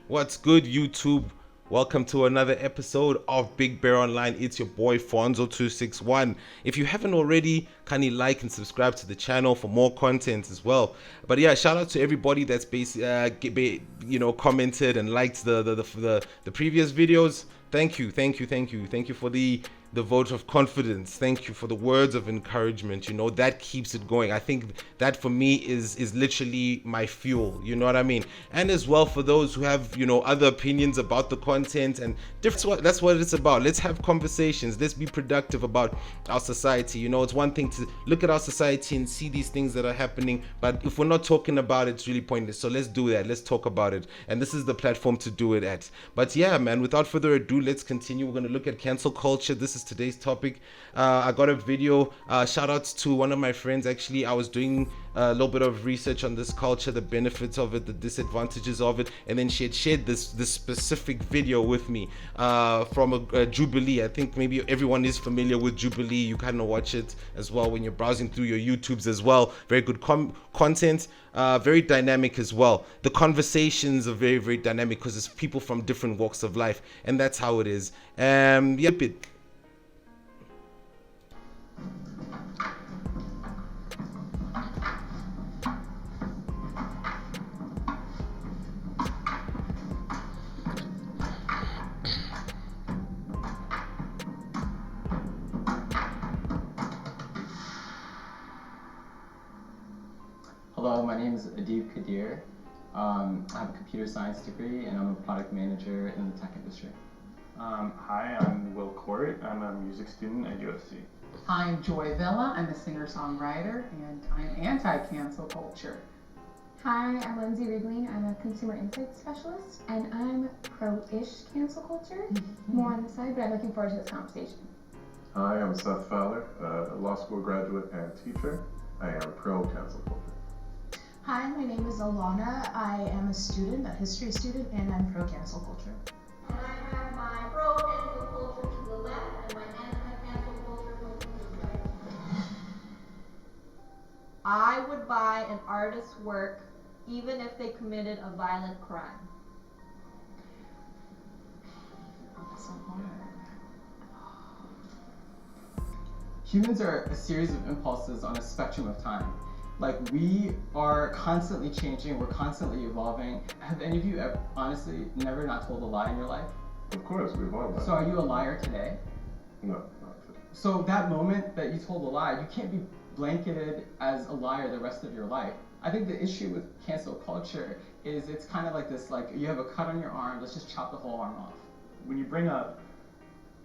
What's good, YouTube? Welcome to another episode of Big Bear Online. It's your boy Fonzo261. If you haven't already, kindly like and subscribe to the channel for more content as well. But yeah, shout out to everybody that's commented and liked the previous videos. Thank you for the vote of confidence. Thank you for the words of encouragement. That keeps it going. I think that for me is literally my fuel. You know what I mean? And as well for those who have other opinions about the content and different. That's what it's about. Let's have conversations. Let's be productive about our society. It's one thing to look at our society and see these things that are happening, but if we're not talking about it, it's really pointless. So let's do that. Let's talk about it. And this is the platform to do it at. But yeah, man, without further ado, let's continue. We're going to look at cancel culture. This is today's topic. I got a video. Shout outs to one of my friends. Actually, I was doing a little bit of research on this culture, the benefits of it, the disadvantages of it, and then she had shared this specific video with me from a Jubilee. I think maybe everyone is familiar with Jubilee. You kind of watch it as well when you're browsing through your YouTubes as well. Very good content, very dynamic as well. The conversations are very, very dynamic because it's people from different walks of life, and that's how it is. Yep. Hello, my name is Adib Kadir. I have a computer science degree and I'm a product manager in the tech industry. Hi, I'm Will Court. I'm a music student at USC. Hi, I'm Joy Villa. I'm a singer-songwriter and I'm anti-cancel culture. Hi, I'm Lindsay Rigling. I'm a consumer insights specialist and I'm pro-ish cancel culture. More on the side, but I'm looking forward to this conversation. Hi, I'm Seth Fowler, a law school graduate and teacher. I am pro-cancel culture. Hi, my name is Alana. I am a student, a history student, and I'm pro-cancel culture. And I have my pro-cancel culture to the left and my anti-cancel culture to the right. I would buy an artist's work even if they committed a violent crime. Humans are a series of impulses on a spectrum of time. Like, we are constantly changing, we're constantly evolving. Have any of you ever, honestly, never not told a lie in your life? Of course, we've all done. So are you a liar today? No, not today. So that moment that you told a lie, you can't be blanketed as a liar the rest of your life. I think the issue with cancel culture is it's kind of like this, like, you have a cut on your arm, let's just chop the whole arm off. When you bring up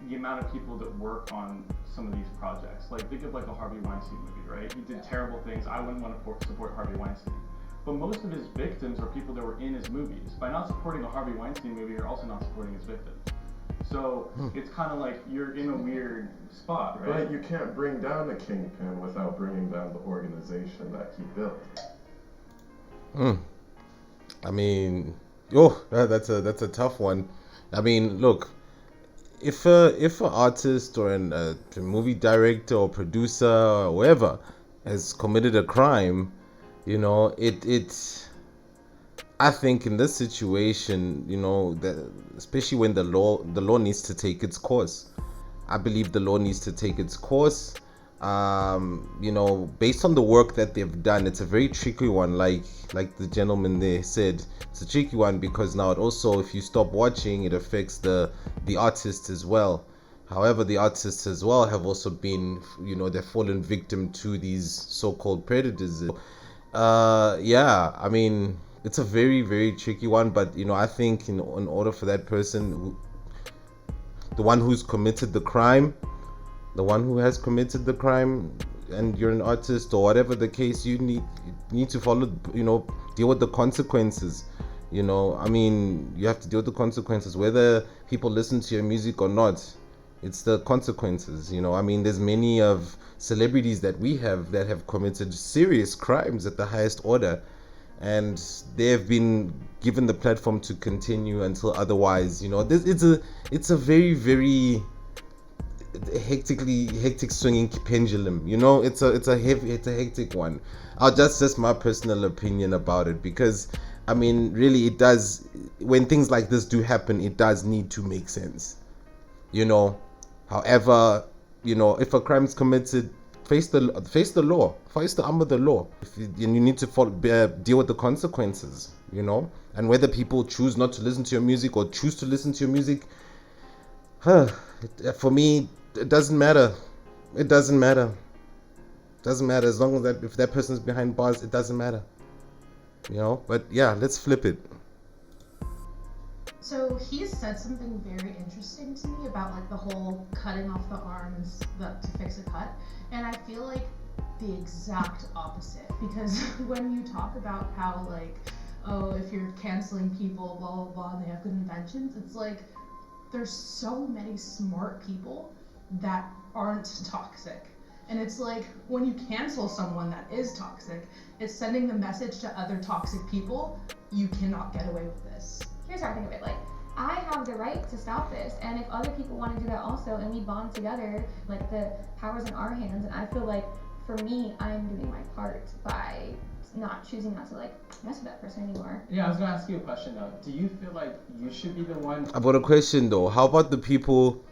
the amount of people that work on some of these projects, like think of like a Harvey Weinstein movie, right? He did terrible things. I wouldn't want to support Harvey Weinstein. But most of his victims are people that were in his movies. By not supporting a Harvey Weinstein movie, you're also not supporting his victims. So it's kind of like you're in a weird spot, right? But you can't bring down the kingpin without bringing down the organization that he built. I mean, that's a tough one. I mean, look, if an artist or a movie director or producer or whoever has committed a crime, I think in this situation, that especially when the law needs to take its course. I believe the law needs to take its course. Based on the work that they've done, it's a very tricky one. Like the gentleman there said, it's a tricky one because now it also, if you stop watching, it affects the artist as well. However, the artists as well have also been, they've fallen victim to these so-called predators. I mean, it's a very, very tricky one. But I think in order for that person, the one who's committed the crime, the one who has committed the crime, and you're an artist or whatever the case, you need to follow, deal with the consequences. I mean, you have to deal with the consequences, whether people listen to your music or not. It's the consequences. I mean, there's many of celebrities that we have that have committed serious crimes at the highest order, and they have been given the platform to continue until otherwise. It's a very, very hectic swinging pendulum. It's a hectic one. That's just my personal opinion about it, because I mean, really, it does. When things like this do happen, it does need to make sense, you know. However, you know, if a crime is committed, face the law, face the arm of the law. And you need to deal with the consequences, you know. And whether people choose not to listen to your music or choose to listen to your music, for me, it doesn't matter. It doesn't matter. It doesn't matter as long as if that person's behind bars, it doesn't matter. You know, but yeah, let's flip it. So he said something very interesting to me about like the whole cutting off the arm and to fix a cut, and I feel like the exact opposite, because when you talk about how like, oh, if you're canceling people, blah blah blah, and they have good inventions, it's like there's so many smart people that aren't toxic. And it's like when you cancel someone that is toxic, it's sending the message to other toxic people, you cannot get away with this. Here's how I think of it, like, I have the right to stop this, and if other people want to do that also, and we bond together, like, the power's in our hands, and I feel like, for me, I'm doing my part by not choosing not to, like, mess with that person anymore. Yeah, I was gonna ask you a question though. Do you feel like you should be the one? I've got a question though. How about the people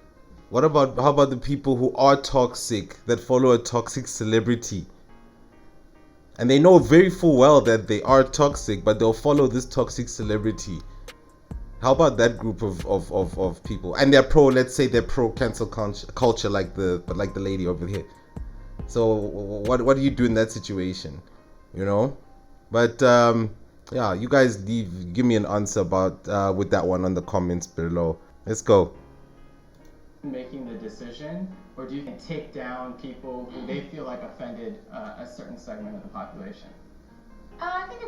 who are toxic, that follow a toxic celebrity? And they know very full well that they are toxic, but they'll follow this toxic celebrity. How about that group of people? And they're let's say they're pro cancel culture, like the lady over here. So what do you do in that situation? You know? But yeah, you guys give me an answer about with that one on the comments below. Let's go. Making the decision, or do you think take down people who they feel like offended a certain segment of the population? I think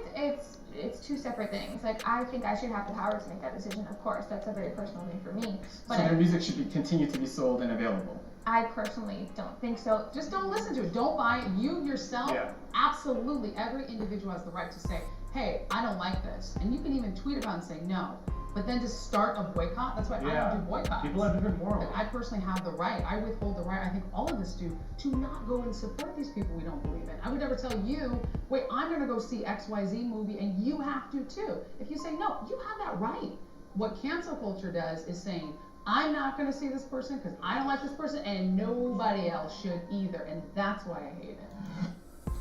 it's two separate things. Like, I think I should have the power to make that decision. Of course, that's a very personal thing for me. But So their music should continue to be sold and available. I personally don't think so. Just don't listen to it. Don't buy it. You yourself, Yeah. absolutely, every individual has the right to say, hey, I don't like this. And you can even tweet about it and say no. But then to start a boycott, that's why I Yeah. don't do boycotts. People have different morals. Like, I personally have the right, I withhold the right, I think all of us do, to not go and support these people we don't believe in. I would never tell you, wait, I'm gonna go see XYZ movie and you have to too. If you say no, you have that right. What cancel culture does is saying, I'm not gonna see this person because I don't like this person and nobody else should either. And that's why I hate it.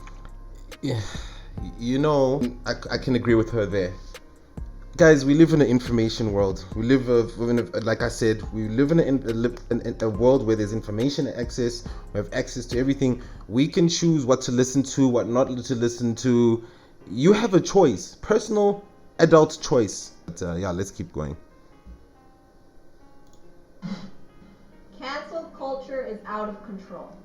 Yeah, you know, I can agree with her there. Guys, we live in an information world. We live, like I said, we live in a world where there's information access. We have access to everything. We can choose what to listen to, what not to listen to. You have a choice, personal, adult choice. But yeah, let's keep going. Cancel culture is out of control.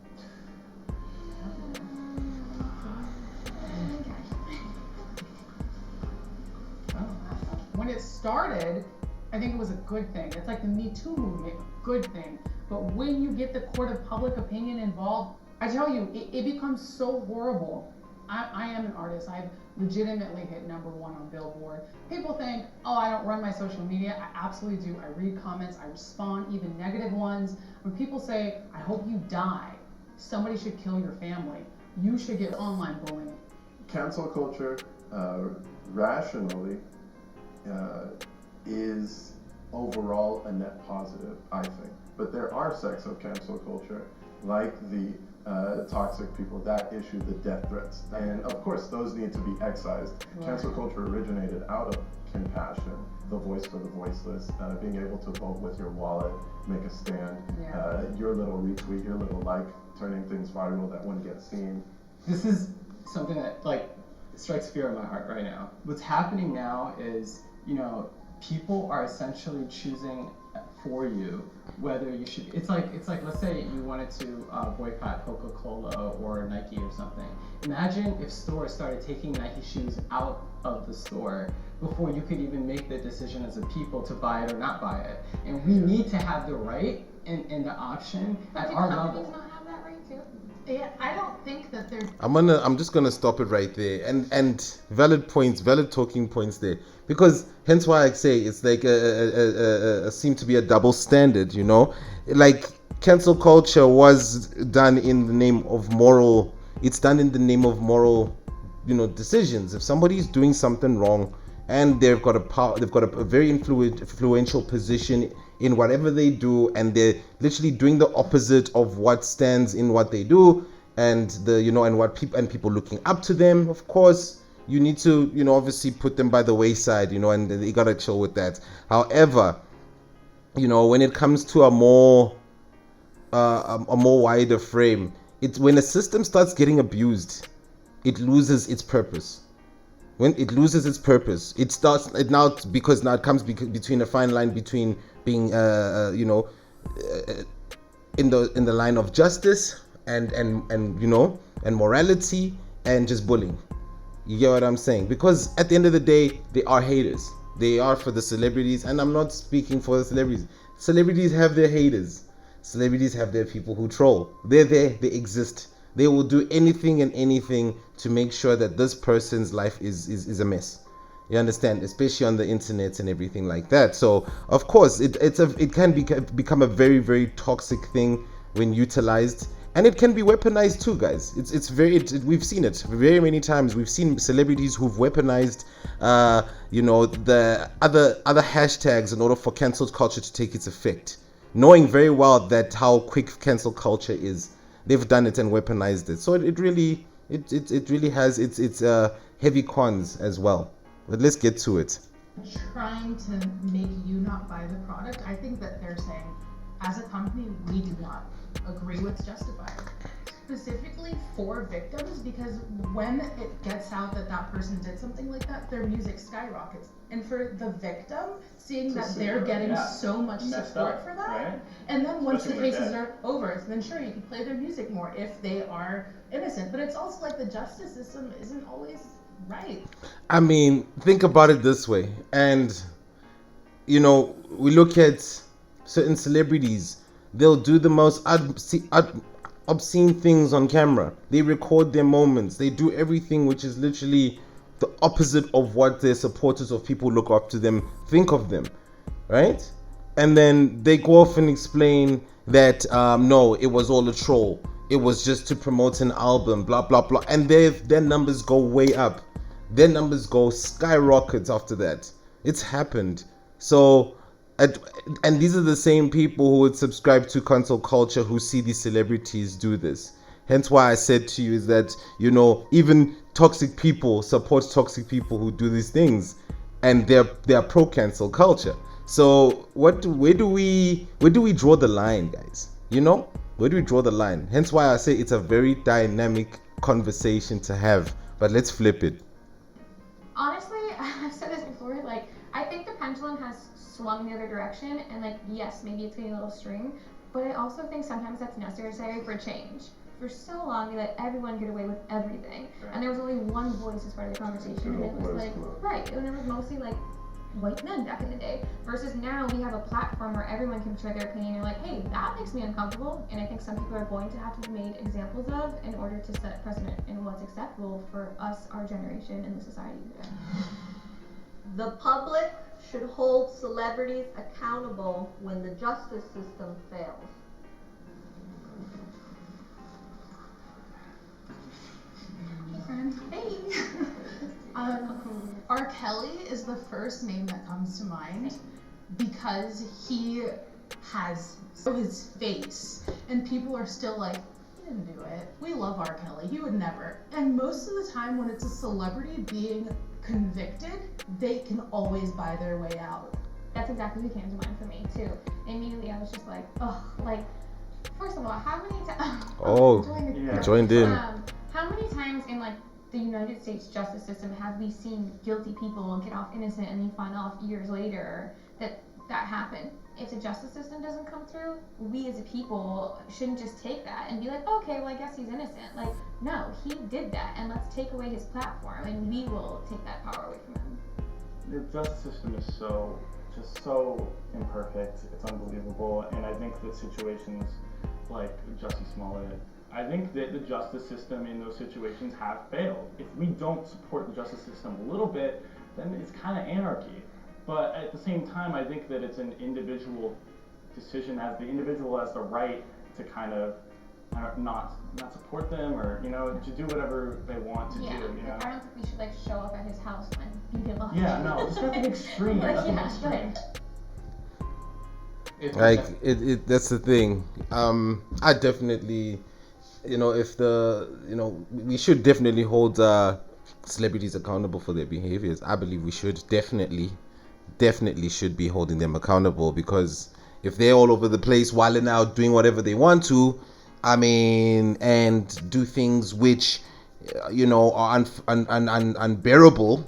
When it started, I think it was a good thing. It's like the Me Too movement, good thing. But when you get the court of public opinion involved, I tell you, it becomes so horrible. I am an artist. I've legitimately hit #1 on Billboard. People think, oh, I don't run my social media. I absolutely do. I read comments, I respond, even negative ones. When people say, I hope you die, somebody should kill your family, you should get online bullying. Cancel culture, rationally, is overall a net positive, I think. But there are sects of cancel culture, like the toxic people that issue the death threats. And of course, those need to be excised. Right. Cancel culture originated out of compassion, the voice for the voiceless, being able to vote with your wallet, make a stand, Yeah. your little retweet, your little like, turning things viral that wouldn't get seen. This is something that like strikes fear in my heart right now. What's happening now is, you know, people are essentially choosing for you whether you should. It's like let's say you wanted to boycott Coca-Cola or Nike or something. Imagine if stores started taking Nike shoes out of the store before you could even make the decision as a people to buy it or not buy it. And we need to have the right and the option at our level. Companies not have that right too? Yeah, I don't think that they're I'm just gonna stop it right there. And valid points, valid talking points there. Because hence why I say it's like a seem to be a double standard, you know? Like cancel culture was done in the name of moral. It's done in the name of moral, you know, decisions. If somebody's doing something wrong, and they've got a very influential position in whatever they do, and they're literally doing the opposite of what stands in what they do, and people looking up to them. Of course, you need to, obviously put them by the wayside, and you gotta chill with that. However, when it comes to a more wider frame, it's when a system starts getting abused, it loses its purpose. When it loses its purpose, it comes between a fine line between being in the line of justice and morality and just bullying. You get what I'm saying? Because at the end of the day, they are haters. They are for the celebrities, and I'm not speaking for the celebrities. Celebrities have their haters. Celebrities have their people who troll. They're there, they exist. They will do anything and anything to make sure that this person's life is a mess. You understand? Especially on the internet and everything like that. So, of course, it can become a very, very toxic thing when utilized. And it can be weaponized too, guys. We've seen it very many times. We've seen celebrities who've weaponized, the other hashtags in order for cancel culture to take its effect, knowing very well that how quick cancel culture is. They've done it and weaponized it. So it really has its heavy cons as well. But let's get to it. Trying to make you not buy the product, I think that they're saying, as a company, we do not agree with Justified. Specifically for victims, because when it gets out that that person did something like that, their music skyrockets. And for the victim, seeing that they're getting so much support for that, right? and then once the Especially when cases they're are over, then sure, you can play their music more if they are innocent. But it's also like the justice system isn't always right. I mean, think about it this way. And, we look at certain celebrities, they'll do the most obscene things on camera. They record their moments. They do everything which is literally the opposite of what their supporters of people look up to them think of them, right? And then they go off and explain that no, it was all a troll. It was just to promote an album, blah blah blah, and their numbers go way up. Their numbers go skyrockets after that. It's happened. So, and these are the same people who would subscribe to cancel culture who see these celebrities do this. Hence why I said to you is that, even toxic people support toxic people who do these things, and they're pro cancel culture. So where do we draw the line, guys? Where do we draw the line? Hence why I say it's a very dynamic conversation to have. But let's flip it. Honestly, I've said this before, I think the pendulum has swung the other direction, and yes, maybe it's getting a little extreme, but I also think sometimes that's necessary for change. For so long, we let everyone get away with everything, and there was only one voice as part of the conversation, and it was and it was mostly white men back in the day, versus now we have a platform where everyone can share their opinion and hey, that makes me uncomfortable, and I think some people are going to have to be made examples of in order to set precedent in what's acceptable for us, our generation, and the society today. The public should hold celebrities accountable when the justice system fails. Hey. R. Kelly is the first name that comes to mind because he has his face, and people are still he didn't do it. We love R. Kelly. He would never. And most of the time when it's a celebrity being convicted, they can always buy their way out. That's exactly who came to mind for me too. Immediately I was just first of all, how many times? Joined in. How many times in the United States justice system have we seen guilty people get off innocent and then find off years later that happened? If the justice system doesn't come through, we as a people shouldn't just take that and be okay, well I guess he's innocent. No, he did that, and let's take away his platform and we will take that power away from him. The justice system is so imperfect, it's unbelievable, and I think that situations like Jussie Smollett, I think that the justice system in those situations have failed. If we don't support the justice system a little bit, then it's kind of anarchy. But at the same time, I think that it's an individual decision, as the individual has the right to kind of not support them, or to do whatever they want to Yeah, do. like, I don't think we should like show up at his house and beat him up. Yeah, no, just nothing extreme. Like, Nothing yeah, extreme. Like it that's the thing. I definitely, if we should definitely hold celebrities accountable for their behaviors. I believe we should definitely should be holding them accountable, because if they're all over the place wilding out doing whatever they want to, and do things which are unbearable,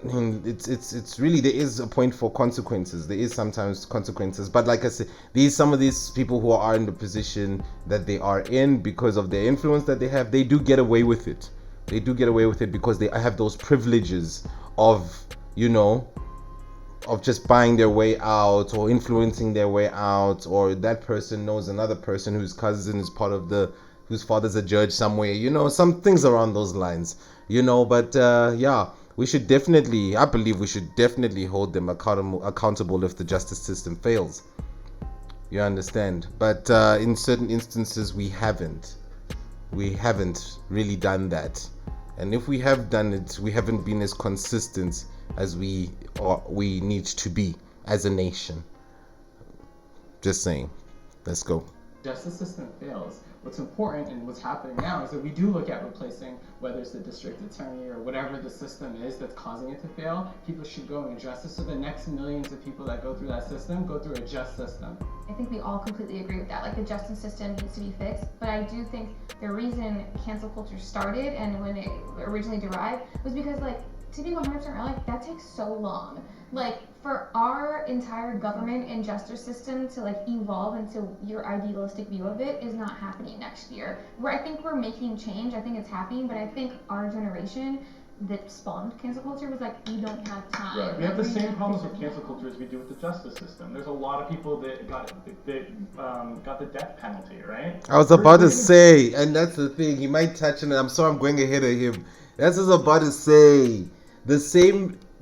it's really, there is a point for consequences. There is sometimes consequences, but like I said, some of these people who are in the position that they are in because of their influence that they have, they do get away with it. They do get away with it because they have those privileges of of just buying their way out or influencing their way out, or that person knows another person whose cousin is part of whose father's a judge somewhere, some things around those lines, but yeah, we should definitely, I believe we should definitely hold them accountable if the justice system fails. You understand? But in certain instances, we haven't really done that. And if we have done it, we haven't been as consistent as we need to be as a nation. Just saying. Let's go. Justice system fails. What's important and what's happening now is that we do look at replacing, whether it's the district attorney or whatever the system is that's causing it to fail. People should go and address it, so the next millions of people that go through that system go through a just system. I think we all completely agree with that. Like, the justice system needs to be fixed, but I do think the reason cancel culture started and when it originally derived was because, like, to be 100% real, like, that takes so long. Like, for our entire government and justice system to like evolve into your idealistic view of it is not happening next year. Where I think we're making change, I think it's happening, but I think our generation that spawned cancel culture was like, we don't have time. Right. We have the Like, same problems with cancel culture as we do with the justice system. There's a lot of people that got the death penalty, right? I was about to say, and that's the thing, he might touch on it. I'm sorry I'm going ahead of him. That's what I was about to say.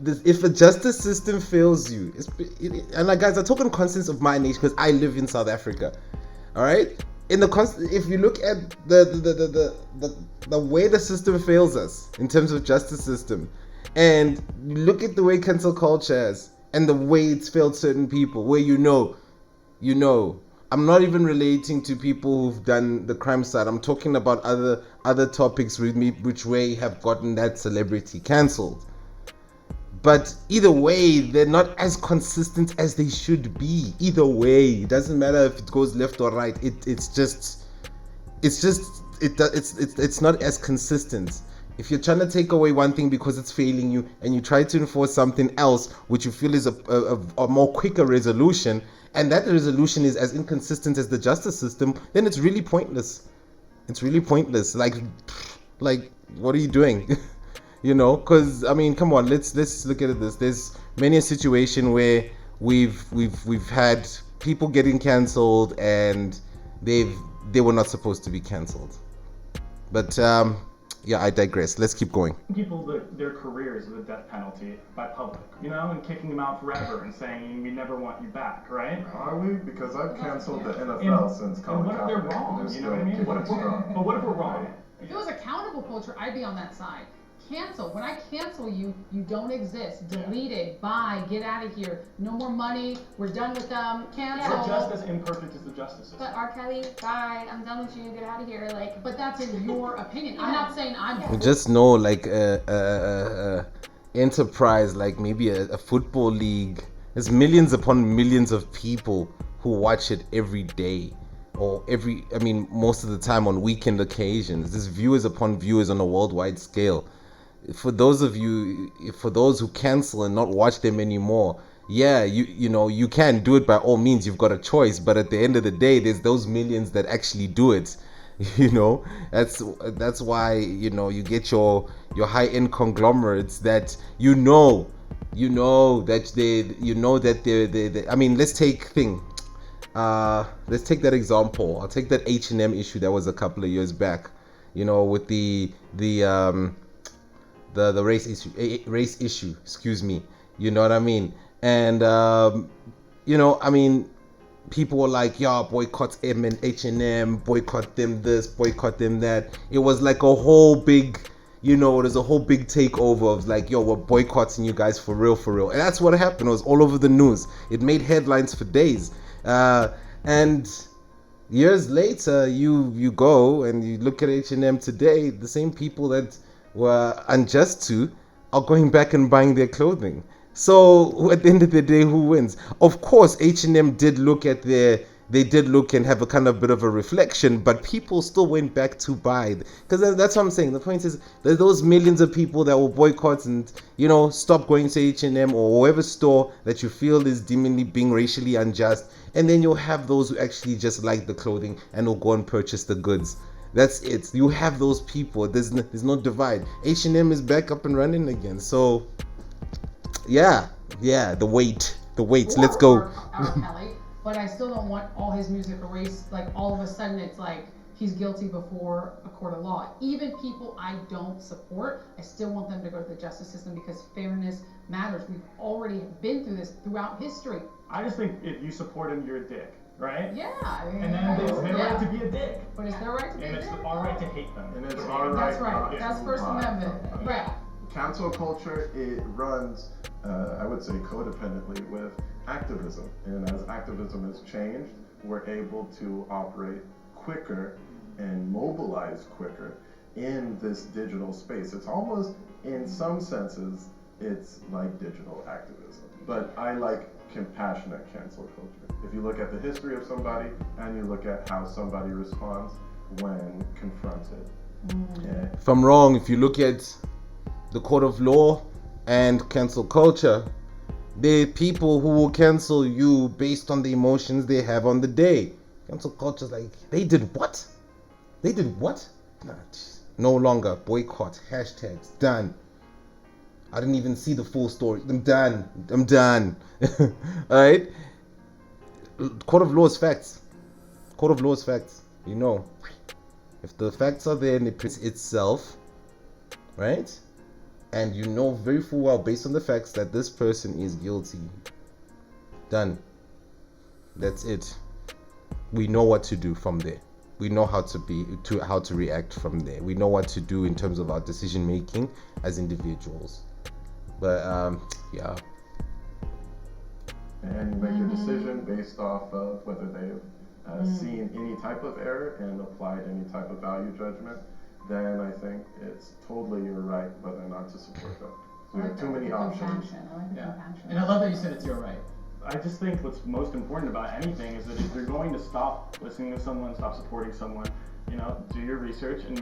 If a justice system fails you, and like, guys, I talk in constants of my nation because I live in South Africa. All right, if you look at the way the system fails us in terms of justice system, and you look at the way cancel culture has, and the way it's failed certain people, where I'm not even relating to people who've done the crime side. I'm talking about other topics with me which way have gotten that celebrity cancelled. But either way, they're not as consistent as they should be. Either way, it doesn't matter if it goes left or right. It's not as consistent. If you're trying to take away one thing because it's failing you, and you try to enforce something else which you feel is a more quicker resolution, and that resolution is as inconsistent as the justice system, then it's really pointless. It's really pointless. Like what are you doing? Because come on, let's look at this. There's many a situation where we've had people getting cancelled and they were not supposed to be cancelled. But yeah, I digress. Let's keep going. People, their careers with the death penalty by public, and kicking them out forever and saying we never want you back, right? Are we? Because I've canceled the NFL since Colin what if they're Kaepernick, wrong? and they're You know what I mean? still What if kicking we're, strong. but what if we're wrong? If it was accountable culture, I'd be on that side. Cancel. When I cancel you, you don't exist. Deleted. Bye. Get out of here. No more money. We're done with them. Cancel. We're just as imperfect as the justice system. But R. Kelly, bye, I'm done with you, get out of here. Like, But that's in your opinion. I'm not saying I'm. Just know, like enterprise, like maybe a football league, there's millions upon millions of people who watch it every day, or most of the time on weekend occasions. There's viewers upon viewers on a worldwide scale. For those who cancel and not watch them anymore, yeah, you can do it by all means. You've got a choice, but at the end of the day, there's those millions that actually do it. That's why you get your high-end conglomerates that let's take that example. I'll take that H&M issue that was a couple of years back, with the race issue, excuse me, you know what I mean? And people were like, yeah, boycott M and H&M, boycott them this, boycott them that. It was like a whole big, there's a whole big takeover of like, yo, we're boycotting you guys for real. And that's what happened. It was all over the news. It made headlines for days. And years later, you go and you look at H&M today, the same people that were unjust to are going back and buying their clothing. So at the end of the day, who wins? Of course, H&M did look and have a kind of bit of a reflection, but people still went back to buy, because that's what I'm saying. The point is, there's those millions of people that will boycott and stop going to H&M or whatever store that you feel is deemingly being racially unjust, and then you'll have those who actually just like the clothing and will go and purchase the goods. That's it. You have those people. There's no divide. H&M is back up and running again. So yeah, the weight. Let's go. R. Kelly, but I still don't want all his music erased. Like all of a sudden, it's like he's guilty before a court of law. Even people I don't support, I still want them to go to the justice system because fairness matters. We've already been through this throughout history. I just think if you support him, you're a dick, right? Yeah, I mean, And then it's their right to be a dick. But it's their right to be And a it's dick. our right to hate them. And it's our right. That's right. not That's to First buy Amendment. from them. Right. Cancel culture, it runs, I would say, codependently with activism. And as activism has changed, we're able to operate quicker and mobilize quicker in this digital space. It's almost, in some senses, it's like digital activism. But I like compassionate cancel culture. If you look at the history of somebody and you look at how somebody responds when confronted. Yeah. If I'm wrong, if you look at the court of law and cancel culture, there are people who will cancel you based on the emotions they have on the day. Cancel culture is like, they did what? Nah, no longer. Boycott, hashtags, done. I didn't even see the full story. I'm done. Alright? Court of law is facts. If the facts are there and it presents itself, right? And you know very full well, based on the facts, that this person is guilty. Done. That's it. We know what to do from there. We know how to react from there. We know what to do in terms of our decision making as individuals. But yeah. And you make a decision based off of whether they've seen any type of error and applied any type of value judgment, then I think it's totally your right whether or not to support them. So we have too many options. Yeah. And I love that you said it's your right. I just think what's most important about anything is that if you're going to stop listening to someone, stop supporting someone, do your research and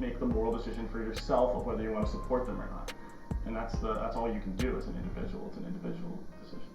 make the moral decision for yourself of whether you want to support them or not. And that's all you can do as an individual. It's an individual decision.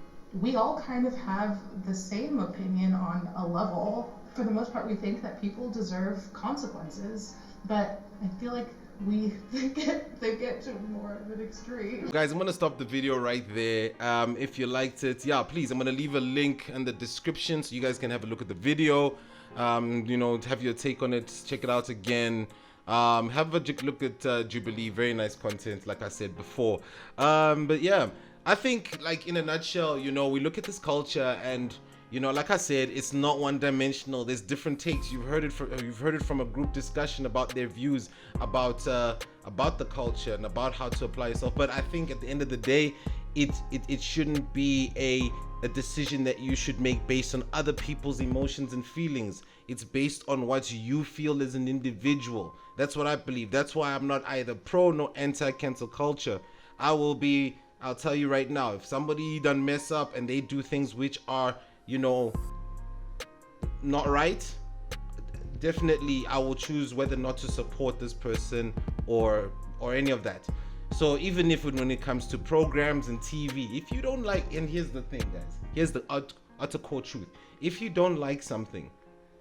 We all kind of have the same opinion on a level. For the most part, we think that people deserve consequences, but I feel like they get to more of an extreme. Guys, I'm gonna stop the video right there. If you liked it, please, I'm gonna leave a link in the description so you guys can have a look at the video. Have your take on it, check it out again. Have a look at Jubilee, very nice content, like I said before. But yeah, I think, like, in a nutshell, we look at this culture and like I said, it's not one-dimensional. There's different takes. You've heard it from a group discussion about their views about the culture and about how to apply yourself. But I think at the end of the day, it shouldn't be a decision that you should make based on other people's emotions and feelings. It's based on what you feel as an individual. That's what I believe. That's why I'm not either pro nor anti-cancel culture. I'll tell you right now, if somebody done mess up and they do things which are not right, definitely I will choose whether or not to support this person or any of that. So even when it comes to programs and TV, if you don't like, and here's the thing, guys, here's the utter core truth. If you don't like something,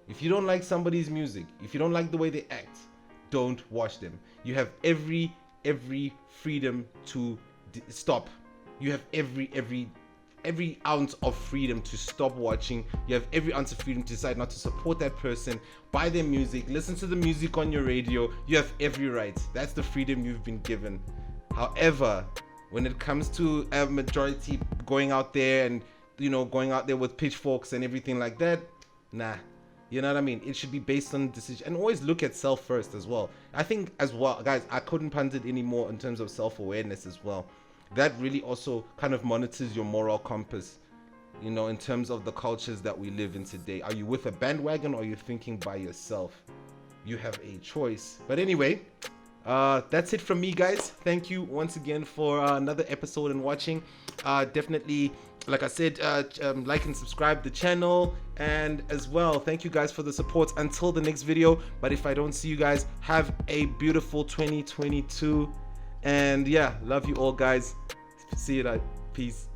if you don't like somebody's music, if you don't like the way they act, don't watch them. You have every freedom to stop. You have every ounce of freedom to stop watching. You have every ounce of freedom to decide not to support that person, buy their music, listen to the music on your radio. You have every right. That's the freedom you've been given. However, when it comes to a majority going out there and you know, going out there with pitchforks and everything like that. Nah. You know what I mean? It should be based on decision, and always look at self first as well. I think as well, guys, I couldn't punt it anymore in terms of self-awareness as well. That really also kind of monitors your moral compass, you know, in terms of the cultures that we live in today. Are you with a bandwagon or are you thinking by yourself? You have a choice. But anyway, that's it from me, guys. Thank you once again for another episode and watching. Definitely, like I said, like and subscribe the channel, and as well, thank you guys for the support until the next video. But if I don't see you guys, have a beautiful 2022, and yeah, love you all, guys. See you later. Peace.